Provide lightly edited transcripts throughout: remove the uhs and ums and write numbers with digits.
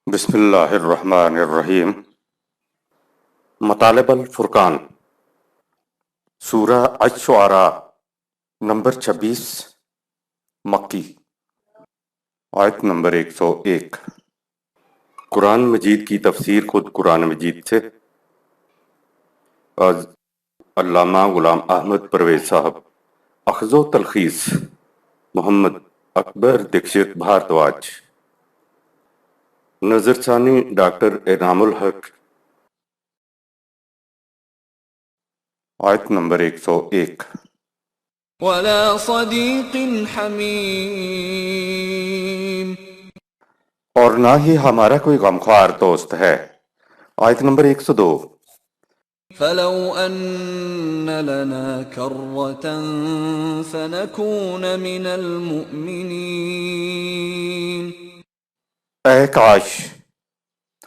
بسم اللہ الرحمن الرحیم۔ مطالب الفرقان، سورہ الشعراء نمبر 26، مکی، آیت نمبر 101۔ قرآن مجید کی تفسیر خود قرآن مجید سے از علامہ غلام احمد پرویز صاحب، اخذ و تلخیص محمد اکبر دکشت بھارتواج، نظر ثانی ڈاکٹر انعام الحق، آیت نمبر 101۔ ولا صديق حميم اور نہ ہی ہمارا کوئی غمخوار دوست ہے، آیت نمبر 102۔ فلو أن لنا كرة فنكون من المؤمنين اے کاش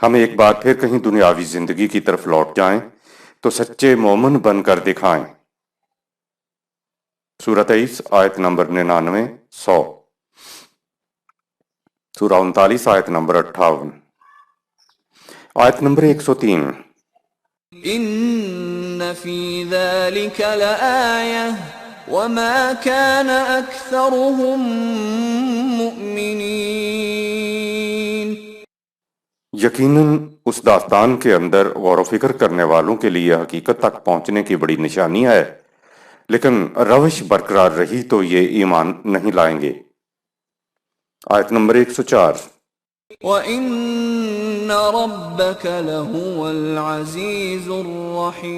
ہم ایک بار پھر کہیں دنیاوی زندگی کی طرف لوٹ جائیں تو سچے مومن بن کر دکھائیں۔ سورہ 23 آیت نمبر 99، 100، سورہ 39 آیت نمبر 58، آیت نمبر 103۔ إن في ذلك لآية وما كان أكثرهم مؤمنين یقیناً اس داستان کے اندر غور و فکر کرنے والوں کے لیے حقیقت تک پہنچنے کی بڑی نشانی ہے، لیکن روش برقرار رہی تو یہ ایمان نہیں لائیں گے۔ آیت نمبر 104۔ وَإِنَّ رَبَّكَ لَهُوَ الْعَزِيزُ الرَّحِيمُ۔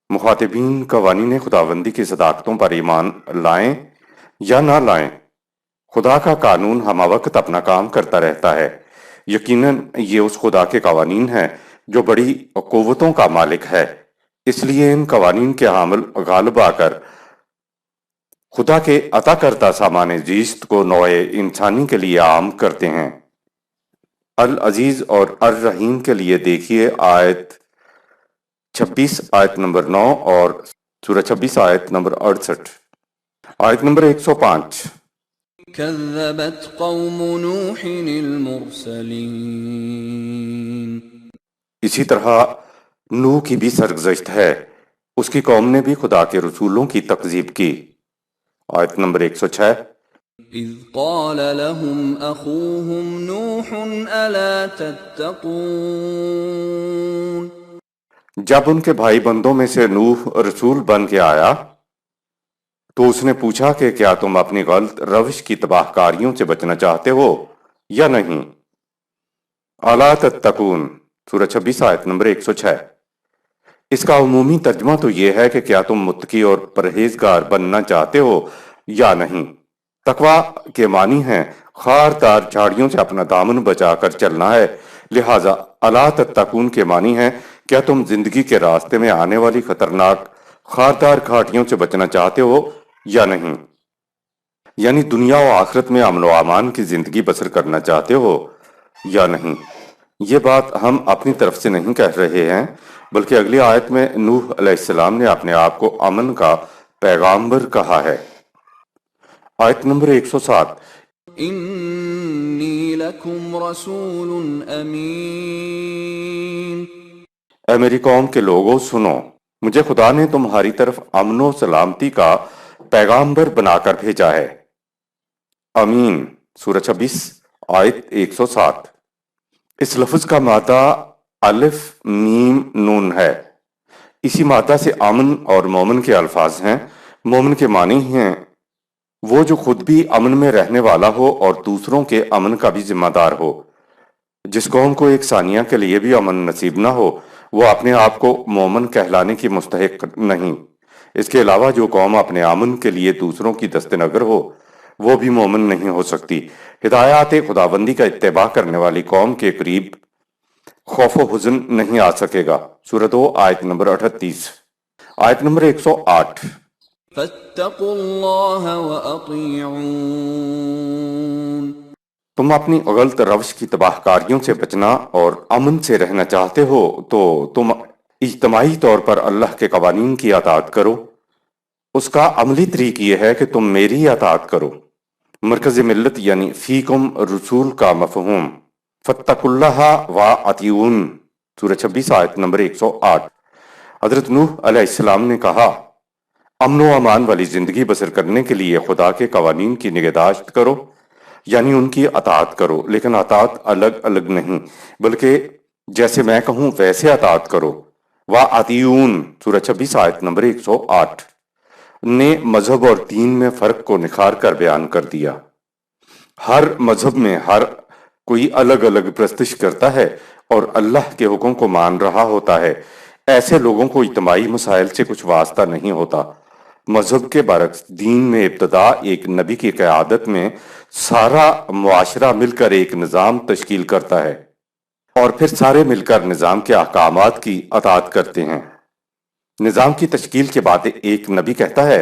مخاطبین قوانین خداوندی کی صداقتوں پر ایمان لائیں یا نہ لائیں، خدا کا قانون ہمہ وقت اپنا کام کرتا رہتا ہے۔ یقیناً یہ اس خدا کے قوانین ہیں جو بڑی قوتوں کا مالک ہے، اس لیے ان قوانین کے حامل غالب آ کر خدا کے عطا کردہ سامان زیست کو نوع انسانی کے لیے عام کرتے ہیں۔ العزیز اور الرحیم کے لیے دیکھیے آیت 26 آیت نمبر 9 اور سورہ 26 آیت نمبر 68، آیت نمبر 105۔ كذبت قوم نوح المرسلين۔ اسی طرح نوح کی بھی سرگزشت ہے، اس کی قوم نے بھی خدا کے رسولوں کی تکذیب کی۔ آیت نمبر 106۔ إذ قال لهم أخوهم نوح ألا تتقون۔ جب ان کے بھائی بندوں میں سے نوح رسول بن کے آیا تو اس نے پوچھا کہ کیا تم اپنی غلط روش کی تباہ کاریوں سے بچنا چاہتے ہو یا نہیں؟ الا تتقون، سورہ 26 آیت نمبر 106۔ اس کا عمومی ترجمہ تو یہ ہے کہ کیا تم متقی اور پرہیزگار بننا چاہتے ہو یا نہیں۔ تقویٰ کے معنی ہیں خاردار جھاڑیوں سے اپنا دامن بچا کر چلنا ہے، لہٰذا الا تتقون کے معنی ہے کیا تم زندگی کے راستے میں آنے والی خطرناک خاردار گھاٹیوں سے بچنا چاہتے ہو یا نہیں؟ یعنی دنیا و آخرت میں امن و امان کی زندگی بسر کرنا چاہتے ہو یا نہیں؟ یہ بات ہم اپنی طرف سے نہیں کہہ رہے ہیں، بلکہ اگلی آیت میں نوح علیہ السلام نے اپنے آپ کو امن کا پیغامبر کہا ہے۔ آیت نمبر 107۔ إني لكم رسول أمين۔ اے میری قوم کے لوگوں سنو، مجھے خدا نے تمہاری طرف امن و سلامتی کا پیغامبر بنا کر بھیجا ہے۔ امین، سورہ 26 آیت 107۔ اس لفظ کا مادہ الف میم نون ہے۔ اسی مادہ سے امن اور مومن کے الفاظ ہیں۔ مومن کے معنی ہیں وہ جو خود بھی امن میں رہنے والا ہو اور دوسروں کے امن کا بھی ذمہ دار ہو۔ جس قوم کو ایک ثانیہ کے لیے بھی امن نصیب نہ ہو وہ اپنے آپ کو مومن کہلانے کی مستحق نہیں۔ اس کے علاوہ جو قوم اپنے امن کے لیے دوسروں کی دست نگر ہو وہ بھی مومن نہیں ہو سکتی۔ ہدایات خداوندی کا اتباع کرنے والی قوم کے قریب خوف و حزن نہیں آ سکے گا۔ سورہ 2 آیت نمبر 38، آیت نمبر 108۔ فاتقوا الله وأطيعون۔ تم اپنی غلط روش کی تباہ کاریوں سے بچنا اور امن سے رہنا چاہتے ہو تو تم اجتماعی طور پر اللہ کے قوانین کی اطاعت کرو۔ اس کا عملی طریق یہ ہے کہ تم میری اطاعت کرو۔ مرکز ملت یعنی فیکم رسول کا مفہوم فتقوا اللہ و اطیعون، سورہ 26 آیت نمبر 108۔ حضرت نوح علیہ السلام نے کہا، امن و امان والی زندگی بسر کرنے کے لیے خدا کے قوانین کی نگہداشت کرو، یعنی ان کی اطاعت کرو، لیکن اطاعت الگ الگ نہیں بلکہ جیسے میں کہوں ویسے اطاعت کرو۔ وَأَطِیعُونَ سورہ 26 آیت نمبر 108 نے مذہب اور دین میں فرق کو نکھار کر بیان کر دیا۔ ہر مذہب میں ہر کوئی الگ الگ پرستش کرتا ہے اور اللہ کے حکم کو مان رہا ہوتا ہے، ایسے لوگوں کو اجتماعی مسائل سے کچھ واسطہ نہیں ہوتا۔ مذہب کے برعکس دین میں ابتدا ایک نبی کی قیادت میں سارا معاشرہ مل کر ایک نظام تشکیل کرتا ہے اور پھر سارے مل کر نظام کے احکامات کی اطاعت کرتے ہیں۔ نظام کی تشکیل کے بعد ایک نبی کہتا ہے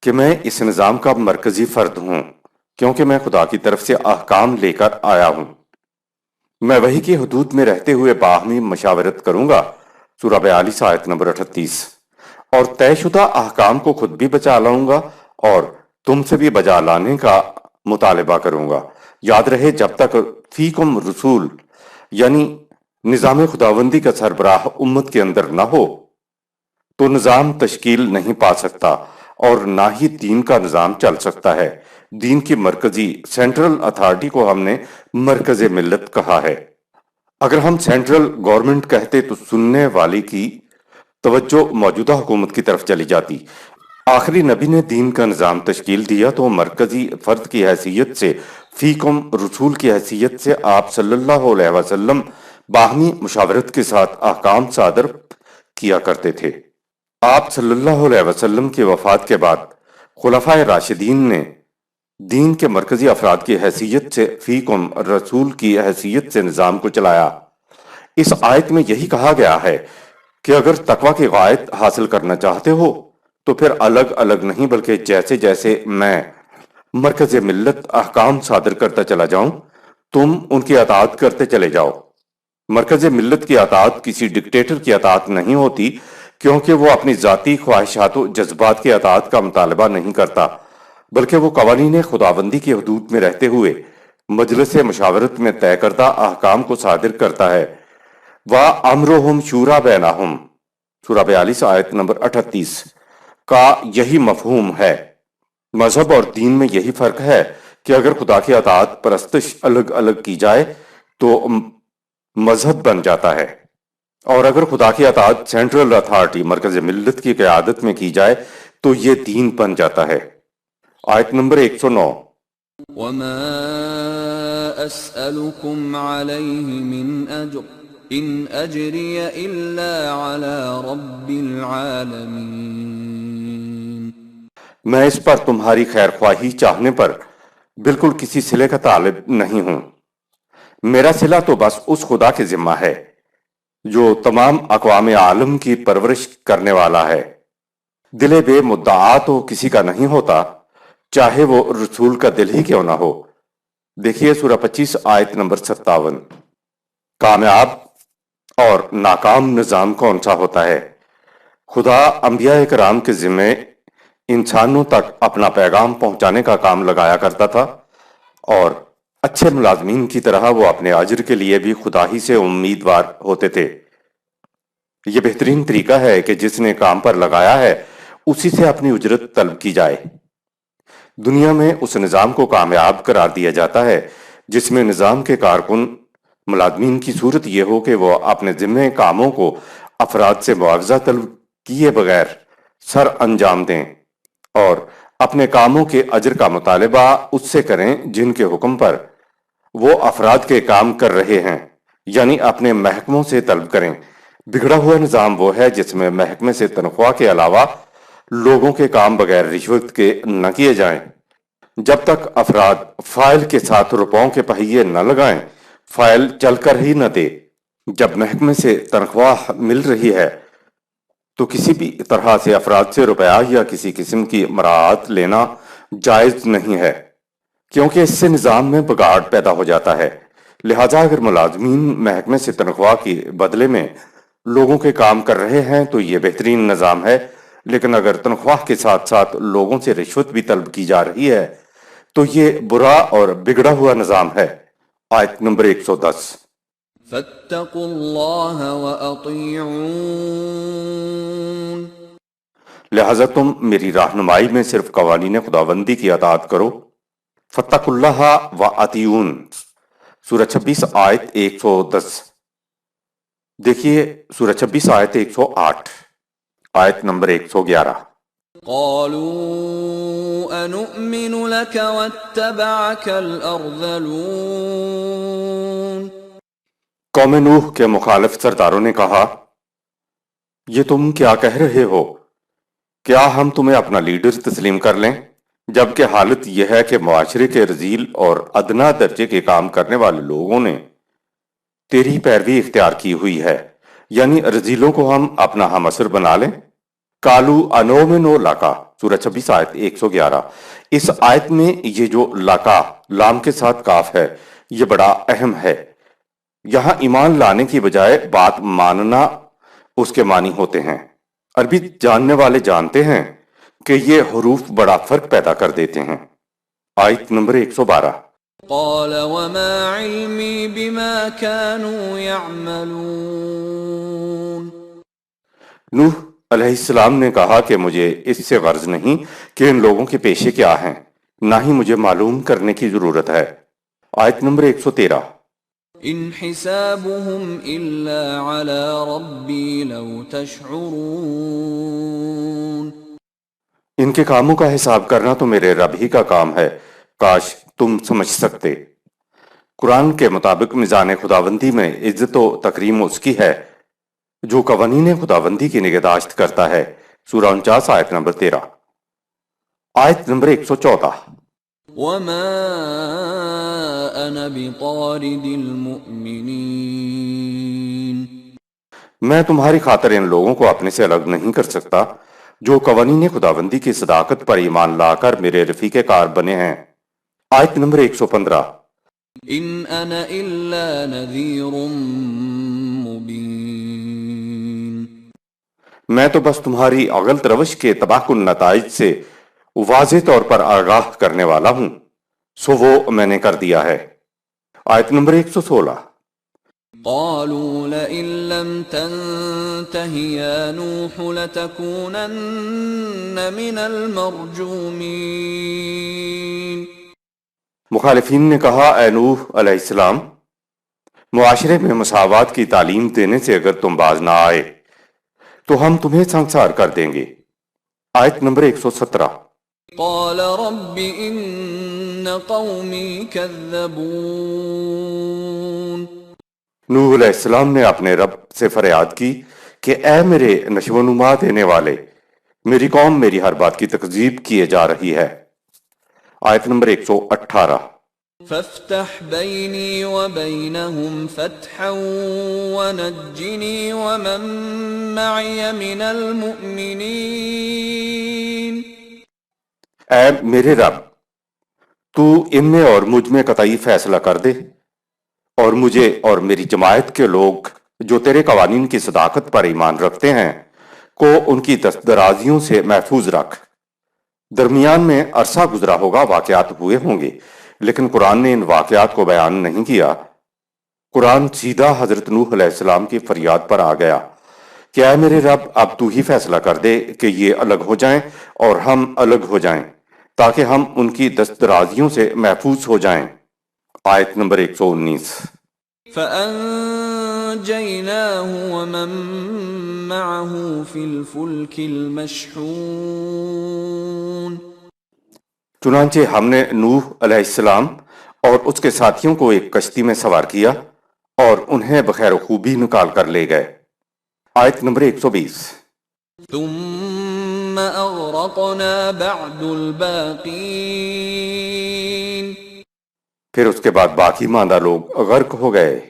کہ میں اس نظام کا مرکزی فرد ہوں کیونکہ میں خدا کی طرف سے احکام لے کر آیا ہوں۔ میں وحی کی حدود میں رہتے ہوئے باہمی مشاورت کروں گا، سورہ 42 آیت نمبر 38، اور طے شدہ احکام کو خود بھی بچا لاؤں گا اور تم سے بھی بجا لانے کا مطالبہ کروں گا۔ یاد رہے جب تک فیکم رسول یعنی نظام خداوندی کا سربراہ امت کے اندر نہ ہو تو نظام تشکیل نہیں پا سکتا اور نہ ہی دین کا نظام چل سکتا ہے۔ دین کی مرکزی سینٹرل اتھارٹی کو ہم نے مرکز ملت کہا ہے۔ اگر ہم سینٹرل گورنمنٹ کہتے تو سننے والی کی توجہ موجودہ حکومت کی طرف چلی جاتی۔ آخری نبی نے دین کا نظام تشکیل دیا تو مرکزی فرد کی حیثیت سے، فیکم رسول کی حیثیت سے آپ صلی اللہ علیہ وسلم باہمی مشاورت کے ساتھ احکام صادر کیا کرتے تھے۔ آپ صلی اللہ علیہ وسلم کی وفات کے بعد خلفائے راشدین نے دین کے مرکزی افراد کی حیثیت سے، فیکم رسول کی حیثیت سے نظام کو چلایا۔ اس آیت میں یہی کہا گیا ہے کہ اگر تقوی کی غایت حاصل کرنا چاہتے ہو تو پھر الگ الگ نہیں بلکہ جیسے جیسے میں مرکز ملت احکام صادر کرتا چلا جاؤں تم ان کی اطاعت کرتے چلے جاؤ۔ مرکز ملت کی اطاعت کسی ڈکٹیٹر کی اطاعت نہیں ہوتی کیونکہ وہ اپنی ذاتی خواہشات و جذبات کی اطاعت کا مطالبہ نہیں کرتا بلکہ وہ قوانین خداوندی کی حدود میں رہتے ہوئے مجلس مشاورت میں طے کردہ احکام کو صادر کرتا ہے۔ وَأَمْرُهُمْ شُورَىٰ بَيْنَهُمْ سورہ 42 آیت نمبر 38 کا یہی مفہوم ہے۔ مذہب اور دین میں یہی فرق ہے کہ اگر خدا کی اطاعت پرستش الگ الگ کی جائے تو مذہب بن جاتا ہے، اور اگر خدا کی اطاعت سینٹرل اتھارٹی مرکز ملت کی قیادت میں کی جائے تو یہ دین بن جاتا ہے۔ آیت نمبر 109۔ وما أسألكم عليه من أجر إن أجري إلا على رب العالمين۔ میں اس پر تمہاری خیر خواہی چاہنے پر بالکل کسی صلے کا طالب نہیں ہوں، میرا صلہ تو بس اس خدا کے ذمہ ہے جو تمام اقوام عالم کی پرورش کرنے والا ہے۔ دل بے مدعا تو کسی کا نہیں ہوتا چاہے وہ رسول کا دل ہی کیوں نہ ہو۔ دیکھیے سورہ 25 آیت نمبر 57۔ کامیاب اور ناکام نظام کون سا ہوتا ہے؟ خدا انبیاء کرام کے ذمے انسانوں تک اپنا پیغام پہنچانے کا کام لگایا کرتا تھا، اور اچھے ملازمین کی طرح وہ اپنے اجر کے لیے بھی خدا ہی سے امیدوار ہوتے تھے۔ یہ بہترین طریقہ ہے کہ جس نے کام پر لگایا ہے اسی سے اپنی اجرت طلب کی جائے۔ دنیا میں اس نظام کو کامیاب قرار دیا جاتا ہے جس میں نظام کے کارکن ملازمین کی صورت یہ ہو کہ وہ اپنے ذمہ کاموں کو افراد سے معاوضہ طلب کیے بغیر سر انجام دیں اور اپنے کاموں کے اجر کا مطالبہ اس سے کریں جن کے حکم پر وہ افراد کے کام کر رہے ہیں، یعنی اپنے محکموں سے طلب کریں۔ بگڑا ہوا نظام وہ ہے جس میں محکمے سے تنخواہ کے علاوہ لوگوں کے کام بغیر رشوت کے نہ کیے جائیں۔ جب تک افراد فائل کے ساتھ روپوں کے پہیے نہ لگائیں فائل چل کر ہی نہ دے۔ جب محکمے سے تنخواہ مل رہی ہے تو کسی بھی طرح سے افراد سے روپیہ یا کسی قسم کی مراعات لینا جائز نہیں ہے کیونکہ اس سے نظام میں بگاڑ پیدا ہو جاتا ہے۔ لہٰذا اگر ملازمین محکمے سے تنخواہ کے بدلے میں لوگوں کے کام کر رہے ہیں تو یہ بہترین نظام ہے، لیکن اگر تنخواہ کے ساتھ ساتھ لوگوں سے رشوت بھی طلب کی جا رہی ہے تو یہ برا اور بگڑا ہوا نظام ہے۔ آیت نمبر 110۔ فاتقوا اللہ وأطیعون، لہذا تم میری رہنمائی میں صرف قوانین خداوندی کی اطاعت کرو۔ فاتقوا اللہ وأطیعون، سورہ 26 آیت 110۔ دیکھیے سورہ 26 آیت 108، آیت نمبر 111۔ قالوا انؤمن لك واتبعك الارذلون، قوم نوح کے مخالف سرداروں نے کہا، یہ تم کیا کہہ رہے ہو؟ کیا ہم تمہیں اپنا لیڈر تسلیم کر لیں، جبکہ حالت یہ ہے کہ معاشرے کے رذیل اور ادنا درجے کے کام کرنے والے لوگوں نے تیری پیروی اختیار کی ہوئی ہے، یعنی رذیلوں کو ہم اپنا ہم عصر بنا لیں۔ کالو انومنو لاکا، سورہ 26 آیت 111۔ اس آیت میں یہ جو لاکا لام کے ساتھ کاف ہے یہ بڑا اہم ہے۔ یہاں ایمان لانے کی بجائے بات ماننا اس کے معنی ہوتے ہیں۔ عربی جاننے والے جانتے ہیں کہ یہ حروف بڑا فرق پیدا کر دیتے ہیں۔ آیت نمبر 112۔ قال وما علمي بما كانوا يعملون، نوح علیہ السلام نے کہا کہ مجھے اس سے غرض نہیں کہ ان لوگوں کے پیشے کیا ہیں، نہ ہی مجھے معلوم کرنے کی ضرورت ہے۔ آیت نمبر 113۔ ان حسابهم الا على ربي لو تشعرون، ان کے کاموں کا حساب کرنا تو میرے رب ہی کا کام ہے، کاش تم سمجھ سکتے۔ قرآن کے مطابق میزان خداوندی میں عزت و تکریم اس کی ہے جو قوانین خداوندی کی نگہداشت کرتا ہے۔ سورہ 49 آیت نمبر 13۔ آیت نمبر 114۔ وما انا بطارد المؤمنین، میں تمہاری خاطر ان لوگوں کو اپنے سے الگ نہیں کر سکتا جو قوانین خداوندی کی صداقت پر ایمان لا کر میرے رفیق کار بنے ہیں۔ آیت نمبر 115۔ ان انا الا نذیر مبین، میں تو بس تمہاری غلط روش کے تباہ کن نتائج سے واضح طور پر آگاہ کرنے والا ہوں، سو وہ میں نے کر دیا ہے۔ آیت نمبر 116۔ قالوا لئن لم تنته يا نوح لتكونن من المرجومين، مخالفین نے کہا، اے نوح علیہ السلام، معاشرے میں مساوات کی تعلیم دینے سے اگر تم باز نہ آئے تو ہم تمہیں سنسار کر دیں گے۔ آیت نمبر 117۔ قال رب ان قومی كذبون، نوح علیہ السلام نے اپنے رب سے فریاد کی کہ اے میرے نشو و نما دینے والے، میری قوم میری ہر بات کی تکذیب کیے جا رہی ہے۔ آیت نمبر 118۔ فافتح بینی وبینہم فتحا ونجنی ومن معی من المؤمنین، اے میرے رب، تو ان میں اور مجھ میں قطعی فیصلہ کر دے، اور مجھے اور میری جماعت کے لوگ جو تیرے قوانین کی صداقت پر ایمان رکھتے ہیں کو ان کی دستدرازیوں سے محفوظ رکھ۔ درمیان میں عرصہ گزرا ہوگا، واقعات ہوئے ہوں گے، لیکن قرآن نے ان واقعات کو بیان نہیں کیا۔ قرآن سیدھا حضرت نوح علیہ السلام کی فریاد پر آ گیا کہ اے میرے رب، اب تو ہی فیصلہ کر دے کہ یہ الگ ہو جائیں اور ہم الگ ہو جائیں، تاکہ ہم ان کی دستدرازیوں سے محفوظ ہو جائیں۔ آیت نمبر 119۔ فأنجیناہ ومن معه فی الفلک المشحون، چنانچہ ہم نے نوح علیہ السلام اور اس کے ساتھیوں کو ایک کشتی میں سوار کیا اور انہیں بخیر و خوبی نکال کر لے گئے۔ آیت نمبر 120۔ ثم اغرقنا بعد الباقین، پھر اس کے بعد باقی ماندہ لوگ غرق ہو گئے۔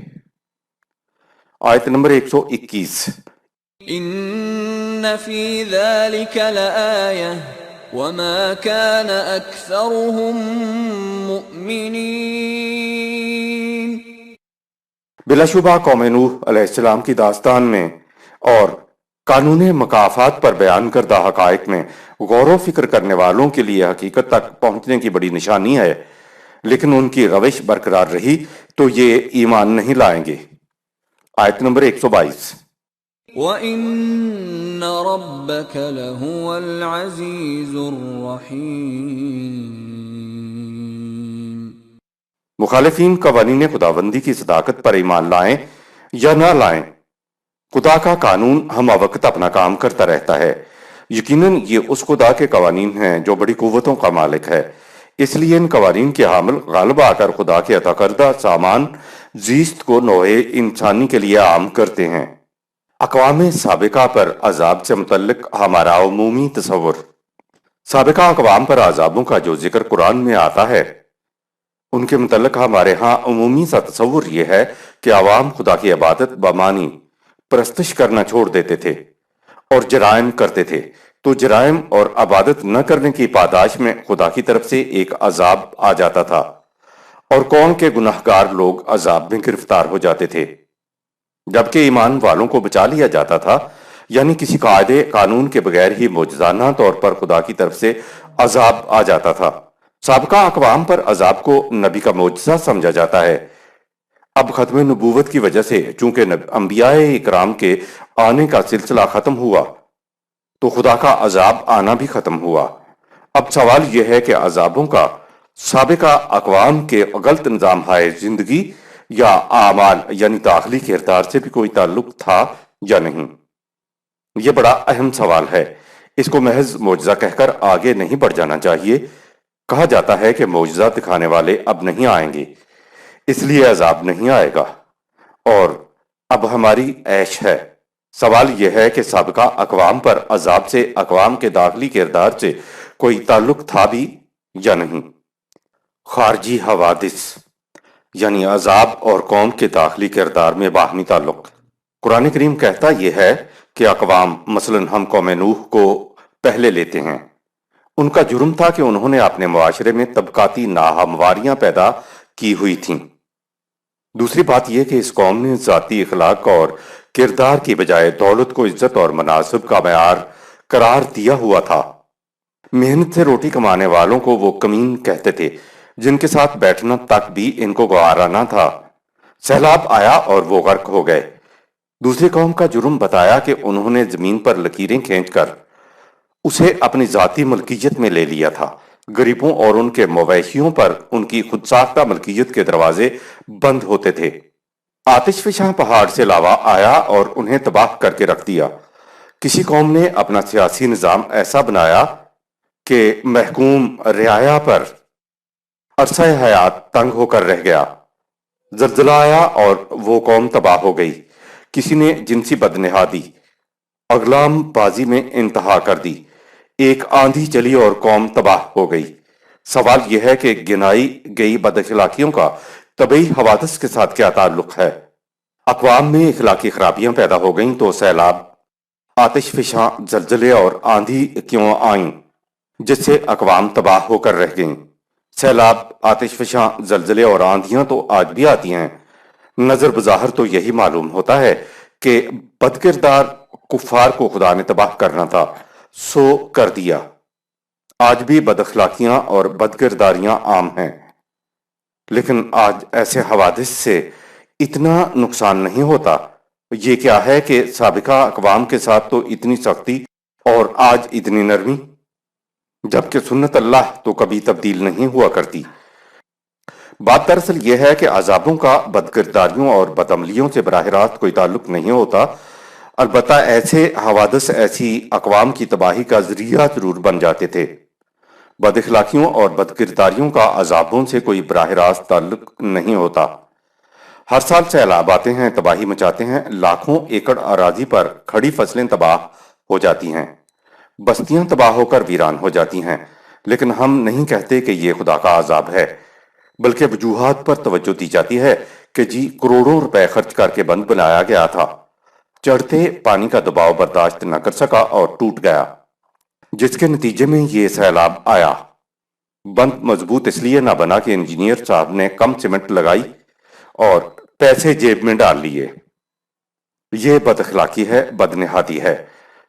آیت نمبر 121۔ ان فی ذلک لآیہ وما كان اکثرهم مؤمنین، بلا شبہ قوم نوح علیہ السلام کی داستان میں اور قانون مکافات پر بیان کردہ حقائق میں غور و فکر کرنے والوں کے لیے حقیقت تک پہنچنے کی بڑی نشانی ہے، لیکن ان کی روش برقرار رہی تو یہ ایمان نہیں لائیں گے۔ آیت نمبر 122۔ وَإِنَّ رَبَّكَ لَهُوَ الْعَزِيزُ الرَّحِيمُ۔ مخالفین قوانین خداوندی کی صداقت پر ایمان لائیں یا نہ لائیں، خدا کا قانون ہم وقت اپنا کام کرتا رہتا ہے۔ یقیناً یہ اس خدا کے قوانین ہیں جو بڑی قوتوں کا مالک ہے، اس لیے ان قوانین کے حامل غالب آ کر خدا کے عطا کردہ سامان زیست کو نوع انسانی کے لیے عام کرتے ہیں۔ اقوام سابقہ پر عذاب سے متعلق ہمارا عمومی تصور۔ سابقہ اقوام پر عذابوں کا جو ذکر قرآن میں آتا ہے، ان کے متعلق ہمارے ہاں عمومی سا تصور یہ ہے کہ عوام خدا کی عبادت بمانی پرستش کرنا چھوڑ دیتے تھے اور جرائم کرتے تھے، تو جرائم اور عبادت نہ کرنے کی پاداش میں خدا کی طرف سے ایک عذاب آ جاتا تھا اور قوم کے گناہگار لوگ عذاب میں گرفتار ہو جاتے تھے، جبکہ ایمان والوں کو بچا لیا جاتا تھا، یعنی کسی قاعدے قانون کے بغیر ہی معجزانہ طور پر خدا کی طرف سے عذاب آ جاتا تھا۔ سابقہ اقوام پر عذاب کو نبی کا معجزہ سمجھا جاتا ہے۔ اب ختم نبوت کی وجہ سے چونکہ انبیاء اکرام کے آنے کا سلسلہ ختم ہوا تو خدا کا عذاب آنا بھی ختم ہوا۔ اب سوال یہ ہے کہ عذابوں کا سابقہ اقوام کے غلط نظام ہائے زندگی یا اعمال یعنی داخلی کردار سے بھی کوئی تعلق تھا یا نہیں؟ یہ بڑا اہم سوال ہے، اس کو محض معجزہ کہہ کر آگے نہیں بڑھ جانا چاہیے۔ کہا جاتا ہے کہ معجزہ دکھانے والے اب نہیں آئیں گے، اس لیے عذاب نہیں آئے گا اور اب ہماری عیش ہے۔ سوال یہ ہے کہ سابقہ اقوام پر عذاب سے اقوام کے داخلی کردار سے کوئی تعلق تھا بھی یا نہیں؟ خارجی حوادث یعنی عذاب اور قوم کے داخلی کردار میں باہمی تعلق۔ قرآن کریم کہتا یہ ہے کہ اقوام مثلا ہم قوم نوح کو پہلے لیتے ہیں۔ ان کا جرم تھا کہ انہوں نے اپنے معاشرے میں طبقاتی ناہمواریاں پیدا کی ہوئی تھیں۔ دوسری بات یہ کہ اس قوم نے ذاتی اخلاق اور کردار کی بجائے دولت کو عزت اور مناصب کا معیار قرار دیا ہوا تھا۔ محنت سے روٹی کمانے والوں کو وہ کمین کہتے تھے جن کے ساتھ بیٹھنا تک بھی ان کو گوارا نہ تھا۔ سیلاب آیا اور وہ غرق ہو گئے۔ دوسری قوم کا جرم بتایا کہ انہوں نے زمین پر لکیریں کھینچ کر اسے اپنی ذاتی ملکیت میں لے لیا تھا۔ غریبوں اور ان کے مویشیوں پر ان کی خود ساختہ ملکیت کے دروازے بند ہوتے تھے۔ آتش فشاں پہاڑ سے لاوا آیا اور انہیں تباہ کر کے رکھ دیا۔ کسی قوم نے اپنا سیاسی نظام ایسا بنایا کہ محکوم رعایا پر عرصہ حیات تنگ ہو کر رہ گیا۔ زلزلہ آیا اور وہ قوم تباہ ہو گئی۔ کسی نے جنسی بدنہادی اغلام بازی میں انتہا کر دی۔ ایک آندھی چلی اور قوم تباہ ہو گئی۔ سوال یہ ہے کہ گنائی گئی بد اخلاقیوں کا طبعی حوادث کے ساتھ کیا تعلق ہے؟ اقوام میں اخلاقی خرابیاں پیدا ہو گئیں تو سیلاب، آتش فشاں، زلزلے اور آندھی کیوں آئیں جس سے اقوام تباہ ہو کر رہ گئیں؟ سیلاب، آتش فشاں، زلزلے اور آندھیاں تو آج بھی آتی ہیں۔ نظر بظاہر تو یہی معلوم ہوتا ہے کہ بد کردار کفار کو خدا نے تباہ کرنا تھا، سو کر دیا۔ آج بھی بد اخلاقیاں اور بد کرداریاں عام ہیں، لیکن آج ایسے حوادث سے اتنا نقصان نہیں ہوتا۔ یہ کیا ہے کہ سابقہ اقوام کے ساتھ تو اتنی سختی اور آج اتنی نرمی، جبکہ سنت اللہ تو کبھی تبدیل نہیں ہوا کرتی۔ بات دراصل یہ ہے کہ عذابوں کا بد کرداریوں اور بدعملیوں سے براہ راست کوئی تعلق نہیں ہوتا، البتہ ایسے حوادث ایسی اقوام کی تباہی کا ذریعہ ضرور بن جاتے تھے۔ بد اخلاقیوں اور بد کرداریوں کا عذابوں سے کوئی براہ راست تعلق نہیں ہوتا۔ ہر سال سیلاب آتے ہیں، تباہی مچاتے ہیں، لاکھوں ایکڑ اراضی پر کھڑی فصلیں تباہ ہو جاتی ہیں، بستیاں تباہ ہو کر ویران ہو جاتی ہیں، لیکن ہم نہیں کہتے کہ یہ خدا کا عذاب ہے، بلکہ وجوہات پر توجہ دی جاتی ہے کہ جی کروڑوں روپے خرچ کر کے بند بنایا گیا تھا، چڑھتے پانی کا دباؤ برداشت نہ کر سکا اور ٹوٹ گیا، جس کے نتیجے میں یہ سیلاب آیا۔ بند مضبوط اس لیے نہ بنا کہ انجینئر صاحب نے کم سیمنٹ لگائی اور پیسے جیب میں ڈال لیے۔ یہ بد اخلاقی ہے، بد نہادی ہے۔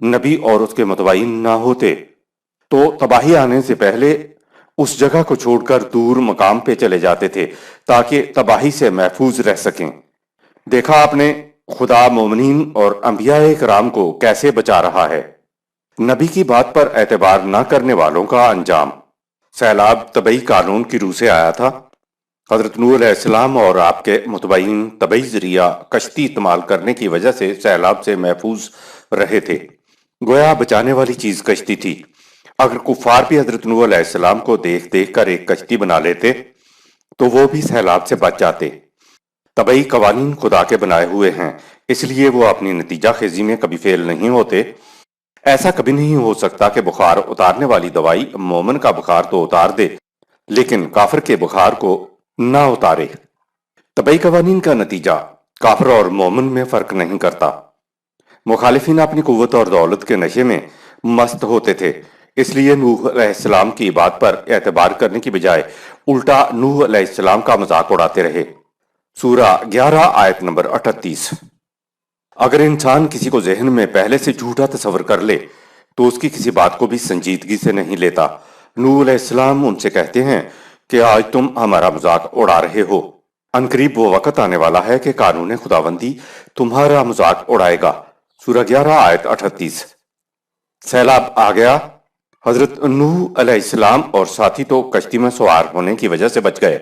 نبی اور اس کے متبعین نہ ہوتے تو تباہی آنے سے پہلے اس جگہ کو چھوڑ کر دور مقام پہ چلے جاتے تھے تاکہ تباہی سے محفوظ رہ سکیں۔ دیکھا آپ نے خدا مومنین اور انبیاء کرام کو کیسے بچا رہا ہے۔ نبی کی بات پر اعتبار نہ کرنے والوں کا انجام۔ سیلاب طبعی قانون کی روح سے آیا تھا۔ حضرت نوح علیہ السلام اور آپ کے متبعین طبعی ذریعہ کشتی استعمال کرنے کی وجہ سے سیلاب سے محفوظ رہے تھے۔ گویا بچانے والی چیز کشتی تھی۔ اگر کفار بھی حضرت نوح علیہ السلام کو دیکھ دیکھ کر ایک کشتی بنا لیتے تو وہ بھی سیلاب سے بچ جاتے۔ طبعی قوانین خدا کے بنائے ہوئے ہیں، اس لیے وہ اپنی نتیجہ خیزی میں کبھی فیل نہیں ہوتے۔ ایسا کبھی نہیں ہو سکتا کہ بخار اتارنے والی دوائی مومن کا بخار تو اتار دے لیکن کافر کے بخار کو نہ اتارے۔ طبعی قوانین کا نتیجہ کافر اور مومن میں فرق نہیں کرتا۔ مخالفین اپنی قوت اور دولت کے نشے میں مست ہوتے تھے، اس لیے نوح علیہ السلام کی بات پر اعتبار کرنے کی بجائے الٹا نوح علیہ السلام کا مذاق اڑاتے رہے۔ سورہ 11 آیت نمبر 38۔ اگر انسان کسی کو ذہن میں پہلے سے جھوٹا تصور کر لے تو اس کی کسی بات کو بھی سنجیدگی سے نہیں لیتا۔ نوح علیہ السلام ان سے کہتے ہیں کہ آج تم ہمارا مذاق اڑا رہے ہو، عنقریب وہ وقت آنے والا ہے کہ قانون خداوندی تمہارا مذاق اڑائے گا۔ سورہ 11 آیت 38۔ سیلاب آ گیا۔ حضرت نوح علیہ السلام اور ساتھی تو کشتی میں سوار ہونے کی وجہ سے بچ گئے،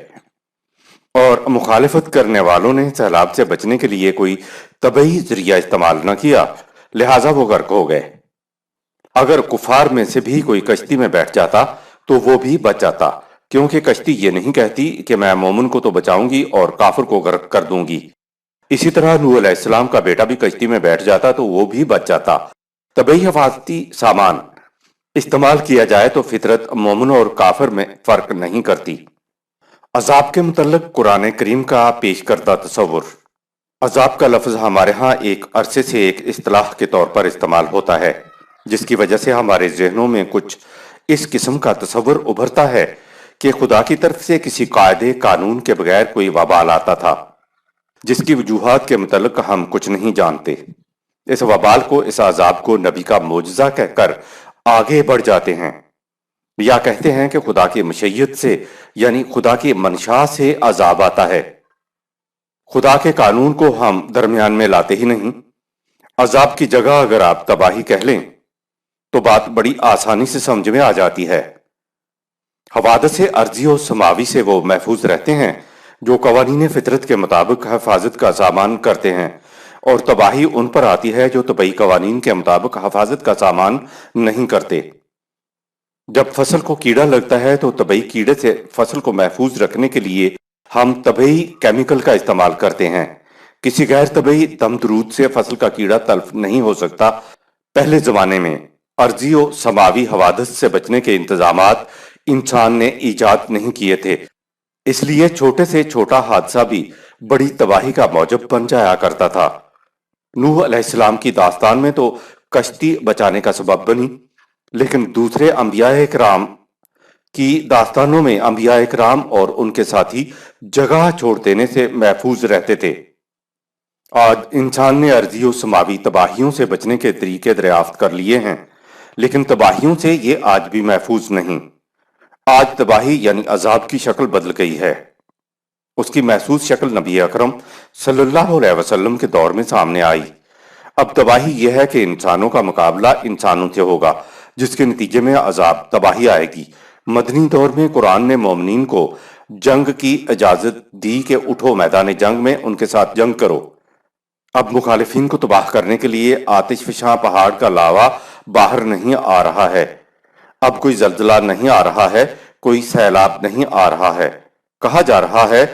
اور مخالفت کرنے والوں نے سیلاب سے بچنے کے لیے کوئی طبعی ذریعہ استعمال نہ کیا، لہٰذا وہ غرق ہو گئے۔ اگر کفار میں سے بھی کوئی کشتی میں بیٹھ جاتا تو وہ بھی بچ جاتا، کیونکہ کشتی یہ نہیں کہتی کہ میں مومن کو تو بچاؤں گی اور کافر کو غرق کر دوں گی۔ اسی طرح نوح علیہ السلام کا بیٹا بھی کشتی میں بیٹھ جاتا تو وہ بھی بچ جاتا۔ طبعی حفاظتی سامان استعمال کیا جائے تو فطرت مومن اور کافر میں فرق نہیں کرتی۔ عذاب کے متعلق قرآن کریم کا پیش کردہ تصور۔ عذاب کا لفظ ہمارے ہاں ایک عرصے سے ایک اصطلاح کے طور پر استعمال ہوتا ہے، جس کی وجہ سے ہمارے ذہنوں میں کچھ اس قسم کا تصور ابھرتا ہے کہ خدا کی طرف سے کسی قاعدے قانون کے بغیر کوئی وبال آتا تھا، جس کی وجوہات کے متعلق ہم کچھ نہیں جانتے۔ اس وبال کو، اس عذاب کو نبی کا معجزہ کہہ کر آگے بڑھ جاتے ہیں، یا کہتے ہیں کہ خدا کی مشیت سے یعنی خدا کی منشا سے عذاب آتا ہے۔ خدا کے قانون کو ہم درمیان میں لاتے ہی نہیں۔ عذاب کی جگہ اگر آپ تباہی کہہ لیں تو بات بڑی آسانی سے سمجھ میں آ جاتی ہے۔ حوادث ارضی و سماوی سے وہ محفوظ رہتے ہیں جو قوانین فطرت کے مطابق حفاظت کا سامان کرتے ہیں، اور تباہی ان پر آتی ہے جو طبعی قوانین کے مطابق حفاظت کا سامان نہیں کرتے۔ جب فصل کو کیڑا لگتا ہے تو طبعی کیڑے سے فصل کو محفوظ رکھنے کے لیے ہم طبعی کیمیکل کا استعمال کرتے ہیں۔ کسی غیر طبعی دم درود سے فصل کا کیڑا تلف نہیں ہو سکتا۔ پہلے زمانے میں ارضی و سماوی حوادث سے بچنے کے انتظامات انسان نے ایجاد نہیں کیے تھے، اس لیے چھوٹے سے چھوٹا حادثہ بھی بڑی تباہی کا موجب بن جایا کرتا تھا۔ نوح علیہ السلام کی داستان میں تو کشتی بچانے کا سبب بنی، لیکن دوسرے انبیاء کرام کی داستانوں میں انبیاء کرام اور ان کے ساتھی جگہ چھوڑ دینے سے محفوظ رہتے تھے۔ آج انسان نے ارضی و سماوی تباہیوں سے بچنے کے طریقے دریافت کر لیے ہیں، لیکن تباہیوں سے یہ آج بھی محفوظ نہیں۔ آج تباہی یعنی عذاب کی شکل بدل گئی ہے۔ اس کی محسوس شکل نبی اکرم صلی اللہ علیہ وسلم کے دور میں سامنے آئی۔ اب تباہی یہ ہے کہ انسانوں کا مقابلہ انسانوں سے ہوگا، جس کے نتیجے میں عذاب تباہی آئے گی۔ مدنی دور میں قرآن نے مومنین کو جنگ کی اجازت دی کہ اٹھو میدان جنگ میں ان کے ساتھ جنگ کرو۔ اب مخالفین کو تباہ کرنے کے لیے آتش فشاں پہاڑ کا لاوا باہر نہیں آ رہا ہے، اب کوئی زلزلہ نہیں آ رہا ہے، کوئی سیلاب نہیں آ رہا ہے۔ کہا جا رہا ہے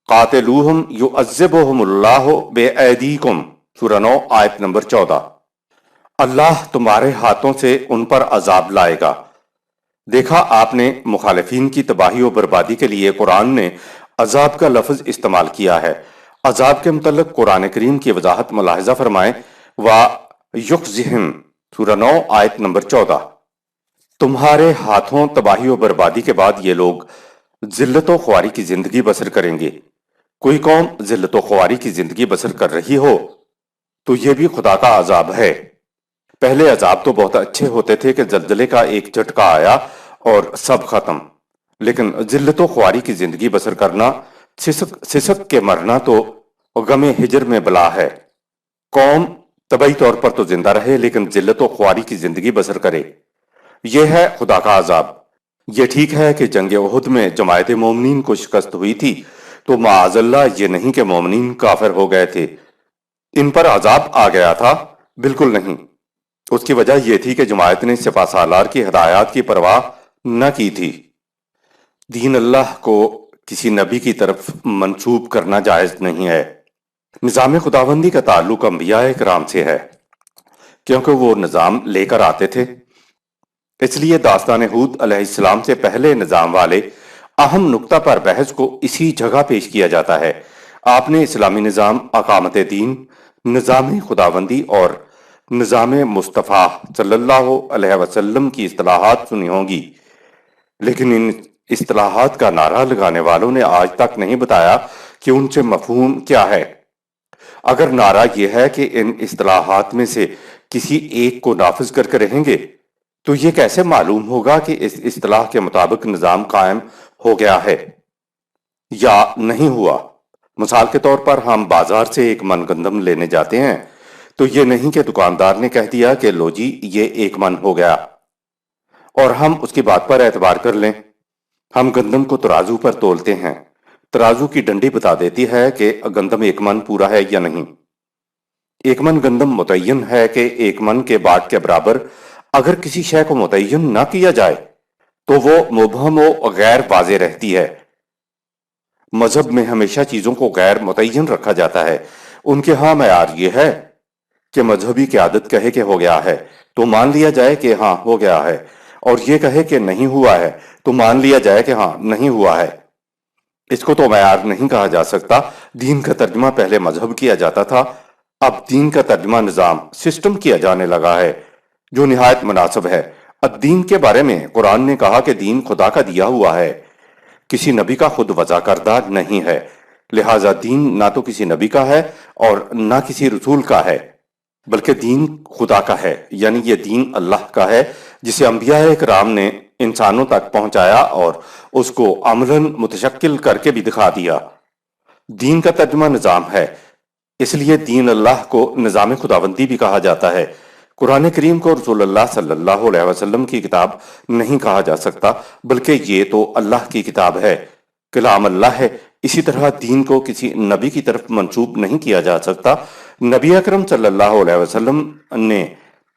قاتلوہم یعذبہم اللہ بے ایدیکم، سورہ 9 آیت نمبر 14۔ اللہ تمہارے ہاتھوں سے ان پر عذاب لائے گا۔ دیکھا آپ نے مخالفین کی تباہی و بربادی کے لیے قرآن نے عذاب کا لفظ استعمال کیا ہے۔ عذاب کے متعلق قرآن کریم کی وضاحت ملاحظہ فرمائیں۔ وَيُخْزِهِمْ، سورہ 9 آیت نمبر 14۔ تمہارے ہاتھوں تباہی و بربادی کے بعد یہ لوگ ذلت و خواری کی زندگی بسر کریں گے۔ کوئی قوم ذلت و خواری کی زندگی بسر کر رہی ہو تو یہ بھی خدا کا عذاب ہے۔ پہلے عذاب تو بہت اچھے ہوتے تھے کہ زلزلے کا ایک جھٹکا آیا اور سب ختم، لیکن ذلت و خواری کی زندگی بسر کرنا، سسک کے مرنا تو غم ہجر میں بلا ہے۔ قوم طبعی طور پر تو زندہ رہے لیکن ذلت و خواری کی زندگی بسر کرے، یہ ہے خدا کا عذاب۔ یہ ٹھیک ہے کہ جنگ احد میں جماعت مومنین کو شکست ہوئی تھی، تو معاذ اللہ یہ نہیں کہ مومنین کافر ہو گئے تھے، ان پر عذاب آ گیا تھا، بالکل نہیں۔ اس کی وجہ یہ تھی کہ جماعت نے سپہ سالار کی ہدایات کی پرواہ نہ کی تھی۔ دین اللہ کو کسی نبی کی طرف منسوب کرنا جائز نہیں ہے۔ نظام خداوندی کا تعلق انبیاء کرام سے ہے، کیونکہ وہ نظام لے کر آتے تھے۔ اس لیے داستان ہود علیہ السلام سے پہلے نظام والے اہم نقطہ پر بحث کو اسی جگہ پیش کیا جاتا ہے۔ آپ نے اسلامی نظام، اقامت دین، نظام خداوندی اور نظام مصطفیٰ صلی اللہ علیہ وسلم کی اصطلاحات سنی ہوں گی، لیکن ان اصطلاحات کا نعرہ لگانے والوں نے آج تک نہیں بتایا کہ ان سے مفہوم کیا ہے۔ اگر نعرہ یہ ہے کہ ان اصطلاحات میں سے کسی ایک کو نافذ کر کے رہیں گے، تو یہ کیسے معلوم ہوگا کہ اس اصطلاح کے مطابق نظام قائم ہو گیا ہے یا نہیں ہوا؟ مثال کے طور پر ہم بازار سے ایک من گندم لینے جاتے ہیں، تو یہ نہیں کہ دکاندار نے کہہ دیا کہ لو جی یہ 1 من ہو گیا اور ہم اس کی بات پر اعتبار کر لیں۔ ہم گندم کو ترازو پر تولتے ہیں، ترازو کی ڈنڈی بتا دیتی ہے کہ گندم 1 من پورا ہے یا نہیں۔ 1 من گندم متعین ہے کہ 1 من کے باٹ کے برابر۔ اگر کسی شے کو متعین نہ کیا جائے تو وہ مبہم و غیر واضح رہتی ہے۔ مذہب میں ہمیشہ چیزوں کو غیر متعین رکھا جاتا ہے۔ ان کے ہاں معیار یہ ہے کہ مذہبی قیادت کہے کہ ہو گیا ہے تو مان لیا جائے کہ ہاں ہو گیا ہے، اور یہ کہے کہ نہیں ہوا ہے تو مان لیا جائے کہ ہاں نہیں ہوا ہے۔ اس کو تو معیار نہیں کہا جا سکتا۔ دین کا ترجمہ پہلے مذہب کیا جاتا تھا، اب دین کا ترجمہ نظام، سسٹم کیا جانے لگا ہے، جو نہایت مناسب ہے۔ الدین کے بارے میں قرآن نے کہا کہ دین خدا کا دیا ہوا ہے، کسی نبی کا خود وضع کردہ نہیں ہے، لہٰذا دین نہ تو کسی نبی کا ہے اور نہ کسی رسول کا ہے، بلکہ دین خدا کا ہے، یعنی یہ دین اللہ کا ہے جسے انبیاء کرام نے انسانوں تک پہنچایا اور اس کو عملاً متشکل کر کے بھی دکھا دیا۔ دین کا ترجمہ نظام ہے، اس لیے دین اللہ کو نظام خداوندی بھی کہا جاتا ہے۔ قرآن کریم کو رسول اللہ صلی اللہ علیہ وسلم کی کتاب نہیں کہا جا سکتا، بلکہ یہ تو اللہ کی کتاب ہے، کلام اللہ ہے۔ اسی طرح دین کو کسی نبی کی طرف منسوب نہیں کیا جا سکتا۔ نبی اکرم صلی اللہ علیہ وسلم نے